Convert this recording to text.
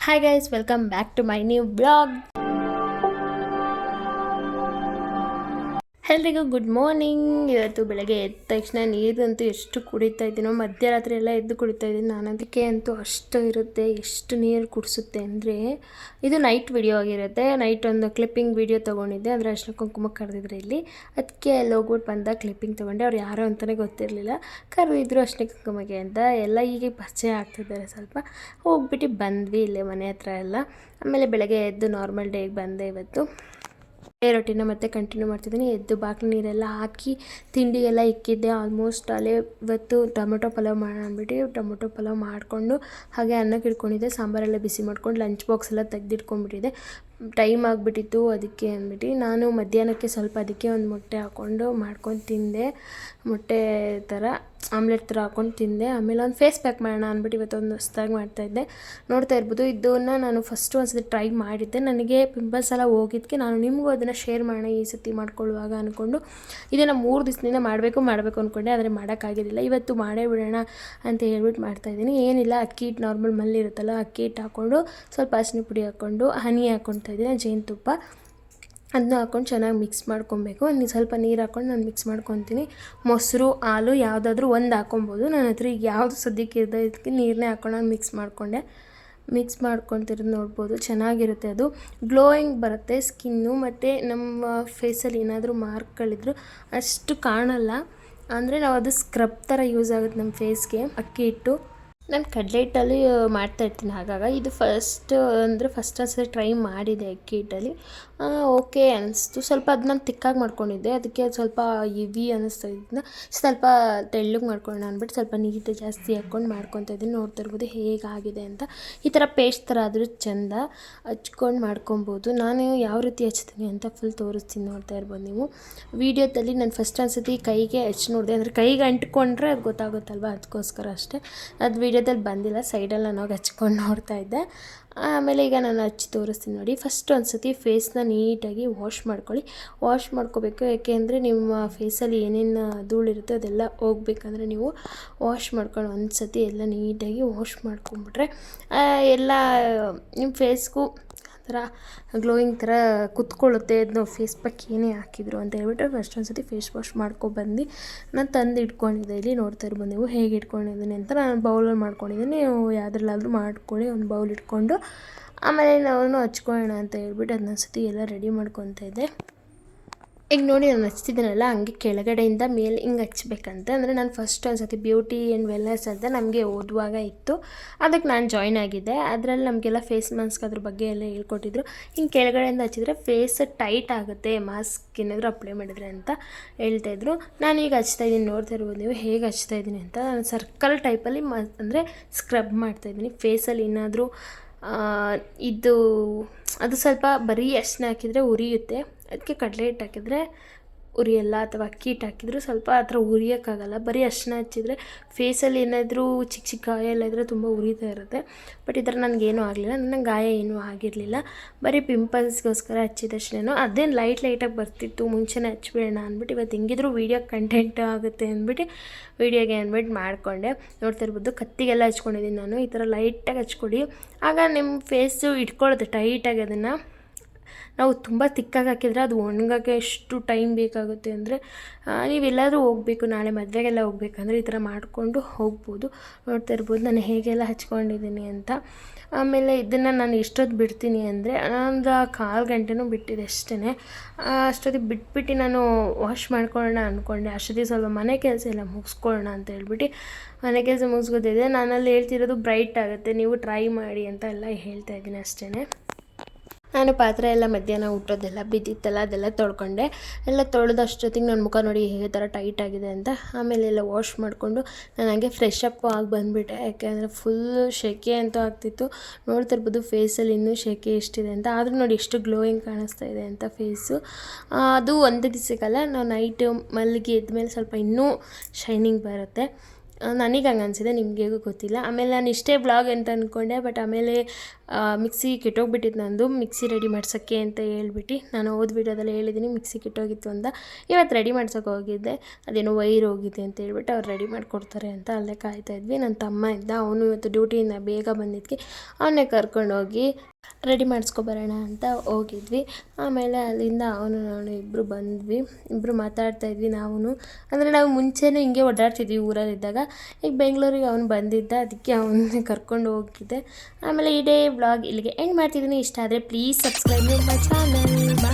Hi guys, welcome back to my new vlog. ಎಲ್ರಿಗೂ good morning. ಇವತ್ತು ಬೆಳಗ್ಗೆ ಎದ್ದ ತಕ್ಷಣ ನೀರಂತೂ ಎಷ್ಟು ಕುಡಿತಾ ಇದ್ದೀನೋ, ಮಧ್ಯರಾತ್ರಿ ಎಲ್ಲ ಎದ್ದು ಕುಡಿತಾ ಇದ್ದೀನಿ ನಾನು. ಅದಕ್ಕೆ ಅಂತೂ ಅಷ್ಟು ಇರುತ್ತೆ, ಎಷ್ಟು ನೀರು ಕುಡಿಸುತ್ತೆ ಅಂದರೆ. ಇದು ನೈಟ್ ವಿಡಿಯೋ ಆಗಿರುತ್ತೆ. ನೈಟ್ ಒಂದು ಕ್ಲಿಪ್ಪಿಂಗ್ ವಿಡಿಯೋ ತೊಗೊಂಡಿದ್ದೆ, ಅಂದರೆ ಅಷ್ಟು ಕುಂಕುಮ ಕರೆದಿದ್ರು ಇಲ್ಲಿ. ಅದಕ್ಕೆ ಅಲ್ಲಿ ಹೋಗ್ಬಿಟ್ಟು ಬಂದಾಗ ಕ್ಲಿಪ್ಪಿಂಗ್ ತೊಗೊಂಡೆ. ಅವ್ರು ಯಾರೋ ಅಂತಲೇ ಗೊತ್ತಿರಲಿಲ್ಲ, ಕರೆದಿದ್ರು ಅಷ್ಟೇ ಕುಂಕುಮಕ್ಕೆ ಅಂತ. ಎಲ್ಲ ಹೀಗೆ ಪರಿಚಯ ಆಗ್ತಿದ್ದಾರೆ ಸ್ವಲ್ಪ. ಹೋಗ್ಬಿಟ್ಟು ಬಂದ್ವಿ ಇಲ್ಲೇ ಮನೆ ಹತ್ರ ಎಲ್ಲ. ಆಮೇಲೆ ಬೆಳಗ್ಗೆ ಎದ್ದು ನಾರ್ಮಲ್ ಡೇಗೆ ಬಂದೆ ಇವತ್ತು. ರೊಟ್ಟಿನ ಮತ್ತೆ ಕಂಟಿನ್ಯೂ ಮಾಡ್ತಿದ್ದೀನಿ. ಎದ್ದು ಬಾಗಿಲು ನೀರೆಲ್ಲ ಹಾಕಿ ತಿಂಡಿಗೆಲ್ಲ ಇಕ್ಕಿದ್ದೆ. ಆಲ್ಮೋಸ್ಟ್ ಅಲ್ಲೇ ಇವತ್ತು ಟೊಮೊಟೊ ಪಲಾವ್ ಮಾಡೋಣ ಅಂದ್ಬಿಟ್ಟು ಟೊಮೊಟೊ ಪಲಾವ್ ಮಾಡಿಕೊಂಡು ಹಾಗೆ ಅನ್ನಕ್ಕೆ ಇಟ್ಕೊಂಡಿದ್ದೆ. ಸಾಂಬಾರೆಲ್ಲ ಬಿಸಿ ಮಾಡ್ಕೊಂಡು ಲಂಚ್ ಬಾಕ್ಸ್ ಎಲ್ಲ ತೆಗೆದಿಟ್ಕೊಂಡ್ಬಿಟ್ಟಿದ್ದೆ. ಟೈಮ್ ಆಗಿಬಿಟ್ಟಿತ್ತು, ಅದಕ್ಕೆ ಅಂದ್ಬಿಟ್ಟು ನಾನು ಮಧ್ಯಾಹ್ನಕ್ಕೆ ಸ್ವಲ್ಪ ಅದಕ್ಕೆ ಒಂದು ಮೊಟ್ಟೆ ಹಾಕ್ಕೊಂಡು ಮಾಡ್ಕೊಂಡು ತಿಂದೆ. ಮೊಟ್ಟೆ ಥರ ಆಮ್ಲೆಟ್ ಥರ ಹಾಕ್ಕೊಂಡು ತಿಂದೆ. ಆಮೇಲೆ ಒಂದು ಫೇಸ್ ಪ್ಯಾಕ್ ಮಾಡೋಣ ಅಂದ್ಬಿಟ್ಟು ಇವತ್ತೊಂದು ಹೊಸ್ದಾಗಿ ಮಾಡ್ತಾಯಿದ್ದೆ. ನೋಡ್ತಾ ಇರ್ಬೋದು, ಇದನ್ನು ನಾನು ಫಸ್ಟು ಒಂದು ಸತಿ ಟ್ರೈ ಮಾಡಿದ್ದೆ. ನನಗೆ ಪಿಂಪಲ್ಸ್ ಎಲ್ಲ ಹೋಗಿದ್ದಕ್ಕೆ ನಾನು ನಿಮಗೂ ಅದನ್ನು ಶೇರ್ ಮಾಡೋಣ ಈ ಸತಿ ಮಾಡ್ಕೊಳ್ಳುವಾಗ ಅಂದ್ಕೊಂಡು ಇದನ್ನು 3 ದಿವಸದಿಂದ ಮಾಡಬೇಕು ಅಂದ್ಕೊಂಡೆ. ಆದರೆ ಮಾಡೋಕ್ಕಾಗಿರಲಿಲ್ಲ. ಇವತ್ತು ಮಾಡೇ ಬಿಡೋಣ ಅಂತ ಹೇಳ್ಬಿಟ್ಟು ಮಾಡ್ತಾಯಿದ್ದೀನಿ. ಏನಿಲ್ಲ, ಅಕ್ಕಿ ಹಿಟ್ಟು ನಾರ್ಮಲ್ ಮಲ್ಲಿ ಇರುತ್ತಲ್ಲ, ಅಕ್ಕಿ ಹಿಟ್ಟು ಹಾಕ್ಕೊಂಡು ಸ್ವಲ್ಪ ಅರಿಶಿನ ಪುಡಿ ಹಾಕ್ಕೊಂಡು ಹನಿ ಹಾಕ್ಕೊಳ್ತಾ ಇದ್ದೀನಿ, ಜೇನುತುಪ್ಪ ಅದನ್ನ ಹಾಕ್ಕೊಂಡು ಚೆನ್ನಾಗಿ ಮಿಕ್ಸ್ ಮಾಡ್ಕೊಬೇಕು. ಸ್ವಲ್ಪ ನೀರು ಹಾಕ್ಕೊಂಡು ನಾನು ಮಿಕ್ಸ್ ಮಾಡ್ಕೊತೀನಿ. ಮೊಸರು, ಹಾಲು ಯಾವುದಾದ್ರೂ ಒಂದು ಹಾಕ್ಕೊಬೋದು. ನನ್ನ ಹತ್ರ ಈಗ ಯಾವುದು ಸದ್ಯಕ್ಕೆ ಇರೋದು, ಇದಕ್ಕೆ ನೀರನ್ನೇ ಹಾಕ್ಕೊಂಡು ನಾನು ಮಿಕ್ಸ್ ಮಾಡ್ಕೊತಿರೋದು ನೋಡ್ಬೋದು. ಚೆನ್ನಾಗಿರುತ್ತೆ, ಅದು ಗ್ಲೋಯಿಂಗ್ ಬರುತ್ತೆ ಸ್ಕಿನ್ನು. ಮತ್ತು ನಮ್ಮ ಫೇಸಲ್ಲಿ ಏನಾದರೂ ಮಾರ್ಕ್ಗಳಿದ್ರು ಅಷ್ಟು ಕಾಣಲ್ಲ. ಅಂದರೆ ನಾವು ಅದು ಸ್ಕ್ರಬ್ ಥರ ಯೂಸ್ ಆಗುತ್ತೆ ನಮ್ಮ ಫೇಸ್ಗೆ. ಅಕ್ಕಿ ಹಿಟ್ಟು ನಾನು ಕಡಲೆ ಹಿಟ್ಟಲ್ಲಿ ಮಾಡ್ತಾಯಿರ್ತೀನಿ. ಹಾಗಾಗಿ ಇದು ಫಸ್ಟ್ ಒಂದ್ಸರಿ ಟ್ರೈ ಮಾಡಿದೆ ಅಕ್ಕಿ ಹಿಟ್ಟಲ್ಲಿ. ಓಕೆ ಅನ್ನಿಸ್ತು. ಸ್ವಲ್ಪ ಅದು ನಾನು ತಿಕ್ಕಾಗಿ ಮಾಡ್ಕೊಂಡಿದ್ದೆ, ಅದಕ್ಕೆ ಸ್ವಲ್ಪ ಹೆವಿ ಅನ್ನಿಸ್ತಾ ಇದ್ದಿದ್ದನ್ನ ಸ್ವಲ್ಪ ತೆಳ್ಳಗೆ ಮಾಡ್ಕೊಳ್ಳೋಣ ಅಂದ್ಬಿಟ್ಟು ಸ್ವಲ್ಪ ನೀರು ಜಾಸ್ತಿ ಹಾಕ್ಕೊಂಡು ಮಾಡ್ಕೊತಾ ಇದ್ದೀನಿ. ನೋಡ್ತಾ ಇರ್ಬೋದು ಹೇಗಾಗಿದೆ ಅಂತ. ಈ ಥರ ಪೇಸ್ಟ್ ಥರ ಆದರೂ ಚೆಂದ ಹಚ್ಕೊಂಡು ಮಾಡ್ಕೊಬೋದು. ನಾನು ಯಾವ ರೀತಿ ಹಚ್ತೀನಿ ಅಂತ ಫುಲ್ ತೋರಿಸ್ತೀನಿ, ನೋಡ್ತಾ ಇರ್ಬೋದು ನೀವು ವೀಡಿಯೋದಲ್ಲಿ. ನಾನು ಫಸ್ಟ್ ಒಂದ್ಸತಿ ಕೈಗೆ ಹಚ್ಚಿ ನೋಡಿದೆ, ಅಂದರೆ ಕೈಗೆ ಅಂಟ್ಕೊಂಡ್ರೆ ಅದು ಗೊತ್ತಾಗುತ್ತಲ್ವ, ಅದಕ್ಕೋಸ್ಕರ ಅಷ್ಟೇ. ಅದು ವೀಡಿಯೋದಲ್ಲಿ ಬಂದಿಲ್ಲ, ಸೈಡಲ್ಲಿ ನಾನು ಹಚ್ಕೊಂಡು ನೋಡ್ತಾ ಇದ್ದೆ. ಆಮೇಲೆ ಈಗ ನಾನು ಹಚ್ಚಿ ತೋರಿಸ್ತೀನಿ ನೋಡಿ. ಫಸ್ಟ್ ಒಂದು ಸತಿ ಫೇಸ್ನ ನೀಟಾಗಿ ವಾಶ್ ಮಾಡ್ಕೋಬೇಕು. ಯಾಕೆಂದರೆ ನಿಮ್ಮ ಫೇಸಲ್ಲಿ ಏನೇನು ಧೂಳಿರುತ್ತೆ ಅದೆಲ್ಲ ಹೋಗ್ಬೇಕಂದ್ರೆ ನೀವು ವಾಶ್ ಮಾಡ್ಕೊಂಡು ಒಂದು ಸತಿ ಎಲ್ಲ ನೀಟಾಗಿ ವಾಶ್ ಮಾಡ್ಕೊಂಬಿಟ್ರೆ ಎಲ್ಲ ನಿಮ್ಮ ಫೇಸ್ಗೂ ಥರ ಗ್ಲೋಯಿಂಗ್ ಥರ ಕುತ್ಕೊಳ್ಳುತ್ತೆ. ಅದು ಫೇಸ್ ಪ್ಯಾಕ್ ಏನೇ ಹಾಕಿದ್ರು ಅಂತ ಹೇಳ್ಬಿಟ್ಟು ಫಸ್ಟ್ ಒಂದು ಸತಿ ಫೇಸ್ ವಾಶ್ ಮಾಡ್ಕೊಬಂದು ನಾನು ತಂದು ಇಟ್ಕೊಂಡಿದ್ದೆ. ಇಲ್ಲಿ ನೋಡ್ತಾ ಇರ್ಬೋದು ನೀವು ಹೇಗೆ ಇಟ್ಕೊಂಡಿದ್ದೀನಿ ಅಂತ. ನಾನು ಬೌಲಲ್ಲಿ ಮಾಡ್ಕೊಂಡಿದ್ದೀನಿ, ನೀವು ಯಾವುದ್ರಲ್ಲಾದರೂ ಮಾಡ್ಕೊಳ್ಳಿ. ಒಂದು ಬೌಲ್ ಇಟ್ಕೊಂಡು ಆಮೇಲೆ ನಾವು ಹಚ್ಕೊಳ್ಳೋಣ ಅಂತ ಹೇಳ್ಬಿಟ್ಟು ಅದನ್ನ ಸತಿ ಎಲ್ಲ ರೆಡಿ ಮಾಡ್ಕೊತಾ ಇದ್ದೆ. ಈಗ ನೋಡಿ ನಾನು ಹಚ್ತಿದ್ದೀನಲ್ಲ, ಹಂಗೆ ಕೆಳಗಡೆಯಿಂದ ಮೇಲೆ ಹಿಂಗೆ ಹಚ್ಬೇಕಂತ. ಅಂದರೆ ನಾನು ಫಸ್ಟ್ ಒಂದು ಸತಿ ಬ್ಯೂಟಿ ಆ್ಯಂಡ್ ವೆಲ್ನೆಸ್ ಅಂತ ನಮಗೆ ಓದುವಾಗ ಇತ್ತು, ಅದಕ್ಕೆ ನಾನು ಜಾಯ್ನ್ ಆಗಿದ್ದೆ. ಅದರಲ್ಲಿ ನಮಗೆಲ್ಲ ಫೇಸ್ ಮಾಸ್ಕ್ ಅದ್ರ ಬಗ್ಗೆ ಎಲ್ಲ ಹೇಳ್ಕೊಟ್ಟಿದ್ರು. ಹಿಂಗೆ ಕೆಳಗಡೆಯಿಂದ ಹಚ್ಚಿದ್ರೆ ಫೇಸ್ ಟೈಟ್ ಆಗುತ್ತೆ ಮಾಸ್ಕ್ ಏನಾದರೂ ಅಪ್ಲೈ ಮಾಡಿದ್ರೆ ಅಂತ ಹೇಳ್ತಾಯಿದ್ರು. ನಾನೀಗ ಹಚ್ತಾಯಿದ್ದೀನಿ, ನೋಡ್ತಾ ಇರ್ಬೋದು ನೀವು ಹೇಗೆ ಹಚ್ತಾಯಿದ್ದೀನಿ ಅಂತ. ನಾನು ಸರ್ಕಲ್ ಟೈಪಲ್ಲಿ ಅಂದರೆ ಸ್ಕ್ರಬ್ ಮಾಡ್ತಾಯಿದ್ದೀನಿ. ಫೇಸಲ್ಲಿ ಏನಾದರೂ ಅದು ಸ್ವಲ್ಪ ಬರೀ ಅರಿಶಿನ ಹಾಕಿದರೆ ಉರಿಯುತ್ತೆ, ಅದಕ್ಕೆ ಕಡಲೆ ಹಿಟ್ಟು ಹಾಕಿದರೆ ಉರಿಯಲ್ಲ. ಅಥವಾ ಅಕ್ಕಿ ಹಿಟ್ಟು ಹಾಕಿದರೂ ಸ್ವಲ್ಪ ಆ ಥರ ಉರಿಯೋಕ್ಕಾಗಲ್ಲ. ಬರೀ ಅರಿಶಿನ ಹಚ್ಚಿದರೆ ಫೇಸಲ್ಲಿ ಏನಾದರೂ ಚಿಕ್ಕ ಗಾಯ ಎಲ್ಲ ಇದ್ದರೆ ತುಂಬ ಉರಿತಾ ಇರುತ್ತೆ. ಬಟ್ ಈ ಥರ ನನಗೇನೂ ಆಗಲಿಲ್ಲ, ನನಗೆ ಗಾಯ ಏನೂ ಆಗಿರಲಿಲ್ಲ. ಬರೀ ಪಿಂಪಲ್ಸ್ಗೋಸ್ಕರ ಹಚ್ಚಿದಷ್ಟೇ. ಅದೇನು ಲೈಟಾಗಿ ಬರ್ತಿತ್ತು, ಮುಂಚೆನೇ ಹಚ್ಬಿಡೋಣ ಅಂದ್ಬಿಟ್ಟು ಇವತ್ತು ಹೆಂಗಿದ್ರು ವೀಡಿಯೋ ಕಂಟೆಂಟ್ ಆಗುತ್ತೆ ಅಂದ್ಬಿಟ್ಟು ವೀಡಿಯೋಗೆ ಅಂದ್ಬಿಟ್ಟು ಮಾಡಿಕೊಂಡೆ. ನೋಡ್ತಾ ಇರ್ಬೋದು ಕತ್ತಿಗೆಲ್ಲ ಹಚ್ಕೊಂಡಿದ್ದೀನಿ ನಾನು. ಈ ಥರ ಲೈಟಾಗಿ ಹಚ್ಕೊಡಿ, ಆಗ ನಿಮ್ಮ ಫೇಸು ಇಟ್ಕೊಳ್ಳುತ್ತೆ ಟೈಟಾಗಿ. ಅದನ್ನು ನಾವು ತುಂಬ ತಿಕ್ಕಾಗಿ ಹಾಕಿದರೆ ಅದು ಒಣಗೋಕ್ಕೆ ಎಷ್ಟು ಟೈಮ್ ಬೇಕಾಗುತ್ತೆ ಅಂದರೆ, ನೀವೆಲ್ಲಾದರೂ ಹೋಗಬೇಕು, ನಾಳೆ ಮದುವೆಗೆಲ್ಲ ಹೋಗ್ಬೇಕಂದ್ರೆ ಈ ಥರ ಮಾಡಿಕೊಂಡು ಹೋಗ್ಬೋದು. ನೋಡ್ತಾ ಇರ್ಬೋದು ನಾನು ಹೇಗೆಲ್ಲ ಹಚ್ಕೊಂಡಿದ್ದೀನಿ ಅಂತ. ಆಮೇಲೆ ಇದನ್ನು ನಾನು ಎಷ್ಟೊತ್ತು ಬಿಡ್ತೀನಿ ಅಂದರೆ ಒಂದು 1/4 ಗಂಟೆನೂ ಬಿಟ್ಟಿದೆ ಅಷ್ಟೇ. ಅಷ್ಟೊತ್ತಿಗೆ ಬಿಟ್ಬಿಟ್ಟು ನಾನು ವಾಶ್ ಮಾಡ್ಕೊಳ್ಳೋಣ ಅಂದ್ಕೊಂಡೆ. ಅಷ್ಟೊತ್ತಿಗೆ ಸ್ವಲ್ಪ ಮನೆ ಕೆಲಸ ಎಲ್ಲ ಮುಗಿಸ್ಕೊಳ್ಳೋಣ ಅಂತ ಹೇಳ್ಬಿಟ್ಟು ಮನೆ ಕೆಲಸ ಮುಗಿಸ್ಕೊತಿದ್ದೆ. ನಾನಲ್ಲಿ ಹೇಳ್ತಿರೋದು ಬ್ರೈಟ್ ಆಗುತ್ತೆ, ನೀವು ಟ್ರೈ ಮಾಡಿ ಅಂತ ಎಲ್ಲ ಹೇಳ್ತಾ ಇದ್ದೀನಿ ಅಷ್ಟೇ. ನಾನು ಪಾತ್ರೆ ಎಲ್ಲ ಮಧ್ಯಾಹ್ನ ಊಟದ್ದೆಲ್ಲ ಬಿದ್ದಿತ್ತಲ್ಲ ಅದೆಲ್ಲ ತೊಳ್ಕೊಂಡೆ. ಎಲ್ಲ ತೊಳೆದಷ್ಟೊತ್ತಿಗೆ ನನ್ನ ಮುಖ ನೋಡಿ ಹೇಗೆ ಥರ ಟೈಟ್ ಆಗಿದೆ ಅಂತ. ಆಮೇಲೆ ಎಲ್ಲ ವಾಶ್ ಮಾಡಿಕೊಂಡು ನಾನು ಹಾಗೆ ಫ್ರೆಶ್ ಅಪ್ ಆಗಿ ಬಂದುಬಿಟ್ಟೆ. ಯಾಕೆಂದರೆ ಫುಲ್ ಸೆಕೆ ಅಂತೂ ಆಗ್ತಿತ್ತು. ನೋಡ್ತಿರ್ಬೋದು ಫೇಸಲ್ಲಿ ಇನ್ನೂ ಸೆಕೆ ಎಷ್ಟಿದೆ ಅಂತ. ಆದರೂ ನೋಡಿ ಎಷ್ಟು ಗ್ಲೋಯಿಂಗ್ ಕಾಣಿಸ್ತಾ ಇದೆ ಅಂತ ಫೇಸು. ಅದು ಒಂದೇ ದಿವಸಕ್ಕಲ್ಲ, ನಾವು ನೈಟು ಮಲ್ಲಿಗೆ ಎದ್ಮೇಲೆ ಸ್ವಲ್ಪ ಇನ್ನೂ ಶೈನಿಂಗ್ ಬರುತ್ತೆ. ನನಗೆ ಹಂಗೆ ಅನಿಸಿದೆ, ನಿಮಗೆ ಗೊತ್ತಿಲ್ಲ. ಆಮೇಲೆ ನಾನು ಇಷ್ಟೇ ಬ್ಲಾಗ್ ಅಂತ ಅಂದ್ಕೊಂಡೆ, ಬಟ್ ಆಮೇಲೆ ಮಿಕ್ಸಿ ಕೆಟ್ಟೋಗ್ಬಿಟ್ಟಿತ್ತು ನಂದು. ಮಿಕ್ಸಿ ರೆಡಿ ಮಾಡ್ಸೋಕ್ಕೆ ಅಂತ ಹೇಳ್ಬಿಟ್ಟು ನಾನು ವಿಡಿಯೋದಲ್ಲಿ ಹೇಳಿದ್ದೀನಿ ಮಿಕ್ಸಿ ಕೆಟ್ಟೋಗಿತ್ತು ಅಂತ. ಇವತ್ತು ರೆಡಿ ಮಾಡ್ಸೋಕೆ ಹೋಗಿದ್ದೆ, ಅದೇನೋ ವೈರ್ ಹೋಗಿದೆ ಅಂತ ಹೇಳ್ಬಿಟ್ಟು ಅವ್ರು ರೆಡಿ ಮಾಡಿಕೊಡ್ತಾರೆ ಅಂತ ಅಲ್ಲೇ ಕಾಯ್ತಾಯಿದ್ವಿ. ನನ್ನ ತಮ್ಮ ಇದ್ದ, ಅವನು ಇವತ್ತು ಡ್ಯೂಟಿಯಿಂದ ಬೇಗ ಬಂದಿದ್ದಕ್ಕೆ ಅವನ್ನೇ ಕರ್ಕೊಂಡೋಗಿ ರೆಡಿ ಮಾಡಿಸ್ಕೊಬರೋಣ ಅಂತ ಹೋಗಿದ್ವಿ. ಆಮೇಲೆ ಅಲ್ಲಿಂದ ಅವನು ನಾನು ಇಬ್ಬರು ಬಂದ್ವಿ, ಇಬ್ಬರು ಮಾತಾಡ್ತಾಯಿದ್ವಿ. ನಾವು ಮುಂಚೆನೂ ಹಿಂಗೆ ಓಡಾಡ್ತಿದ್ವಿ ಊರಲ್ಲಿದ್ದಾಗ. ಈಗ ಬೆಂಗಳೂರಿಗೆ ಅವನು ಬಂದಿದ್ದ, ಅದಕ್ಕೆ ಅವನ್ನ ಕರ್ಕೊಂಡು ಹೋಗಿದ್ದೆ. ಆಮೇಲೆ ಇಡೇ ವ್ಲಾಗ್ ಇಲ್ಲಿಗೆ ಎಂಡ್ ಮಾಡ್ತಿದ್ದೀನಿ. ಇಷ್ಟ ಆದರೆ ಪ್ಲೀಸ್ ಸಬ್ಸ್ಕ್ರೈಬ್ ಮೈ ಚಾನಲ್.